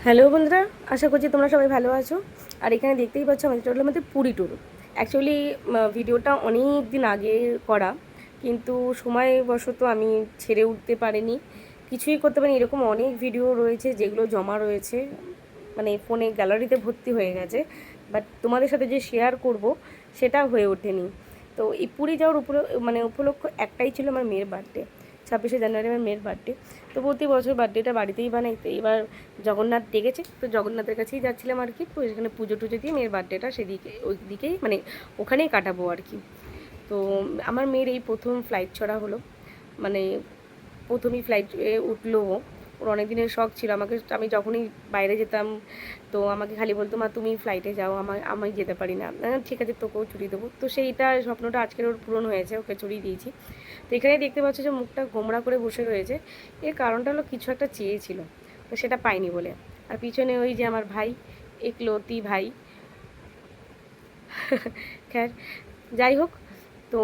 Hello বন্ধুরা, আশা করছি তোমরা সবাই ভালো আছো। আর এখানে দেখতেই পাচ্ছ আমাদের এটা হলো আমাদের পুরী ট্যুর। অ্যাকচুয়ালি ভিডিওটা অনেক দিন আগে করা, কিন্তু সময়বশত আমি ছেড়ে উঠতে পারিনি, কিছুই করতে পারিনি। এরকম অনেক ভিডিও রয়েছে যেগুলো জমা রয়েছে, মানে ফোনে গ্যালারিতে ভর্তি হয়ে গেছে, বাট তোমাদের সাথে যে শেয়ার করব সেটা হয়ে ওঠেনি। তো এই পুরী যাওয়ার উপলক্ষ একটাই ছিল, আমার মেয়ের বার্থডে। 26শে জানুয়ারি আমার মেয়ের বার্থডে। তো প্রতি বছর বার্থডেটা বাড়িতেই বানাই, তো এবার জগন্নাথ ডেকেছে, তো জগন্নাথের কাছেই যাচ্ছিলাম আর কি। তো এখানে পুজো টুজো দিয়ে মেয়ের বার্থডেটা সেদিকে ওই দিকেই মানে ওখানেই কাটাবো আর কি। তো আমার মেয়ের এই প্রথম ফ্লাইট চড়া হলো, মানে প্রথমেই ফ্লাইটে উঠলো ও। ওর অনেক দিনের শখ ছিল। আমি যখনই বাইরে যেতাম তো আমাকে খালি বলতো, মা তুমি ফ্লাইটে যাও, আমি যেতে পারি না। ঠিক আছে, তোকেও চড়িয়ে দেবো। তো সেইটা স্বপ্নটা আজকের ওর পূরণ হয়েছে, ওকে চড়িয়ে দিয়েছি। তো এখানে দেখতে পাচ্ছ যে মুখটা গোমড়া করে বসে রয়েছে। এর কারণটা হলো কিছু একটা চেয়েছিল, তো সেটা পাইনি বলে। আর পিছনে ওই যে আমার ভাই, একলতি ভাই। খ্যার, যাই হোক। তো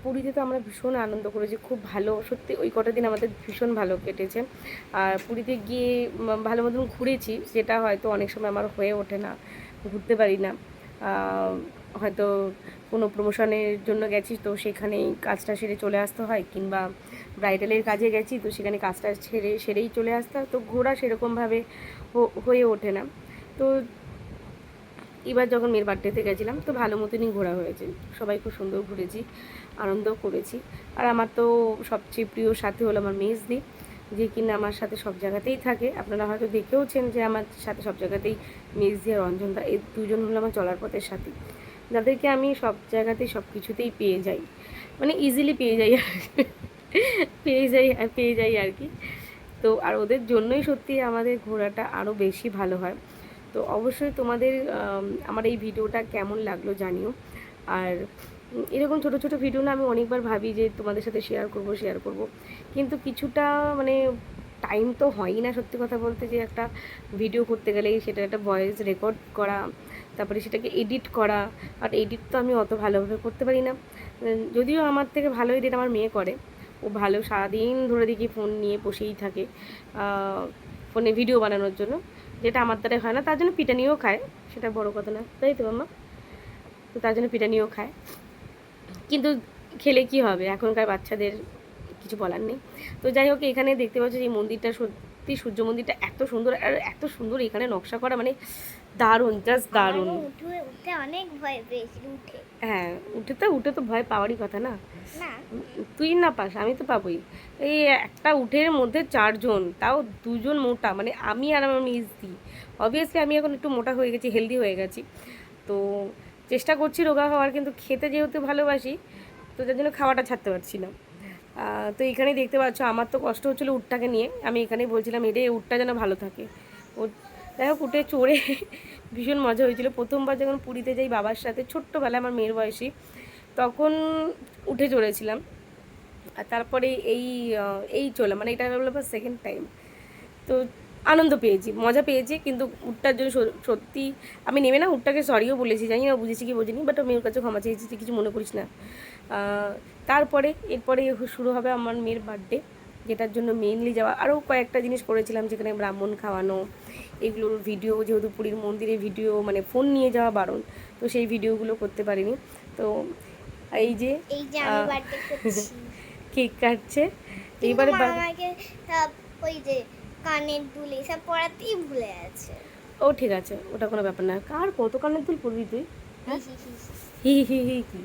পুরীতে তো আমরা ভীষণ আনন্দ করেছি, খুব ভালো। সত্যি ওই কটা দিন আমাদের ভীষণ ভালো কেটেছে। আর পুরীতে গিয়ে ভালো মতন ঘুরেছি, যেটা হয়তো অনেক সময় আমার হয়ে ওঠে না, ঘুরতে পারি না। হয়তো কোনো প্রমোশনের জন্য গেছি, তো সেখানেই কাজটা সেরে চলে আসতে হয়, কিংবা ব্রাইডালের কাজে গেছি, তো সেখানে কাজটা সেরেই চলে আসতে হয়, তো ঘোরা সেরকমভাবে হয়ে ওঠে না। তো এবার যখন মেয়ের বার্থডেতে গেছিলাম, তো ভালো মতনই ঘোরা হয়েছে, সবাই খুব সুন্দর ঘুরেছি, আনন্দও করেছি। আর আমার তো সবচেয়ে প্রিয় সাথী হলো আমার মেজদি, যে কিনা আমার সাথে সব জায়গাতেই থাকে। আপনারা হয়তো দেখেওছেন যে আমার সাথে সব জায়গাতেই মেজদি আর রঞ্জনদা, এই দুজন হলো আমার চলার পথের সাথী, যাদেরকে আমি সব জায়গাতেই সব কিছুতেই পেয়ে যাই, মানে ইজিলি পেয়ে যাই আর পেয়ে যাই আর কি। তো আর ওদের জন্যই সত্যি আমাদের ঘোরাটা আরও বেশি ভালো হয়। তো অবশ্যই তোমাদের আমার এই ভিডিওটা কেমন লাগলো জানিও। আর এরকম ছোটো ছোটো ভিডিও না আমি অনেকবার ভাবি যে তোমাদের সাথে শেয়ার করব, কিন্তু কিছুটা মানে টাইম তো হয়ই না সত্যি কথা বলতে, যে একটা ভিডিও করতে গেলেই সেটা একটা ভয়েস রেকর্ড করা, তারপরে সেটাকে এডিট করা। আর এডিট তো আমি অত ভালোভাবে করতে পারি না, যদিও আমার থেকে ভালো এডিট আমার মেয়ে করে। ও ভালো, সারাদিন ধরে দেখি ফোন নিয়ে বসেই থাকে ফোনে ভিডিও বানানোর জন্য, যেটা আমার দ্বারাই হয় না। তার জন্য পিটানিও খায়, সেটা বড় কথা না, তাই তো মাম্মা? তো তার জন্য পিটানিও খায়, কিন্তু খেলে কি হবে, এখনকার বাচ্চাদের কিছু বলার নেই। তো যাই হোক, এখানে দেখতে পাচ্ছি এই মন্দিরটা, সত্যি সূর্য মন্দিরটা এত সুন্দর, আর এত সুন্দর এখানে নকশা করা, মানে দারুণ, জাস্ট দারুণ। উঠে অনেক ভয় পেয়েছি উঠে। হ্যাঁ, উঠে তো ভয় পাওয়ারই কথা না। না, তুই না পাস, আমি তো পাবোই। এই একটা উঠের মধ্যে 4 জন, তাও 2 জন মোটা, মানে আমি আর আমার মিসদি। অবভিয়াসলি আমি এখন একটু মোটা হয়ে গেছি, হেলদি হয়ে গেছি। তো চেষ্টা করছি রোগা হওয়ার, কিন্তু খেতে যেহেতু ভালোবাসি, তো যার জন্য খাওয়াটা ছাড়তে পারছি না। তো এখানেই দেখতে পাচ্ছ আমার তো কষ্ট হচ্ছিলো উটটাকে নিয়ে, আমি এখানেই বলছিলাম এটাই উটটা যেন ভালো থাকে। ও যাই হোক, উঠে চড়ে ভীষণ মজা হয়েছিল। প্রথমবার যখন পুরীতে যাই বাবার সাথে, ছোট্টবেলায় আমার মেয়ের বয়সী, তখন উঠে চড়েছিলাম। আর তারপরে এই চলে, মানে এটা হলো সেকেন্ড টাইম। তো আনন্দ পেয়েছি, মজা পেয়েছি, কিন্তু উটটার জন্য সত্যি আমি নেমে না উটটাকে সরিও বলেছি, জানি না বুঝেছি কি বুঝিনি, বাট আমি ওর কাছে ক্ষমা চেয়েছি যে কিছু মনে করিস না। এরপরে শুরু হবে আমার মেয়ের বার্থডে, যেটার জন্য মেইনলি যাওয়া। আরও কয়েকটা জিনিস করেছিলাম, যেখানে ব্রাহ্মণ খাওয়ানো, এগুলোর ভিডিও, যেহেতু পুরীর মন্দিরের ভিডিও মানে ফোন নিয়ে যাওয়া বারণ, তো সেই ভিডিওগুলো করতে পারিনি। তো এই যে আমি বার্থডে করছি, কেক কাটছে কিন্তু এইবারে। মা আমাকে সব ওই যে কানের দুল এসব পরাতেই ভুলে আছে। ও ঠিক আছে, ওটা কোনো ব্যাপার না। কার কত কানের দুল পড়বি তুই? হ্যাঁ, হি হি হি। হি হি হি কি।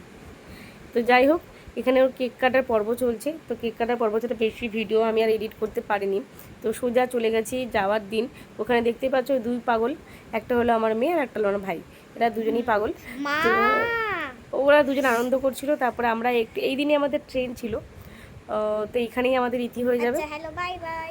তো যাই হোক, এখানে ওর কেক কাটার পর্ব চলছে। তো কেক কাটার পর্ব থেকে বেশি ভিডিও আমি আর এডিট করতে পারিনি। তো সোজা চলে গেছি যাওয়ার দিন। ওখানে দেখতেই পাচ্ছ 2 পাগল, একটা হলো আমার মেয়ে আর একটা হলো আমার ভাই, এরা দুজনেই পাগল। মা, তো ওরা দুজন আনন্দ করছিল। তারপরে আমরা একটু, এই দিনই আমাদের ট্রেন ছিল, তো এইখানেই আমাদের ইতি হয়ে যাবে। আচ্ছা হ্যালো, বাই বাই।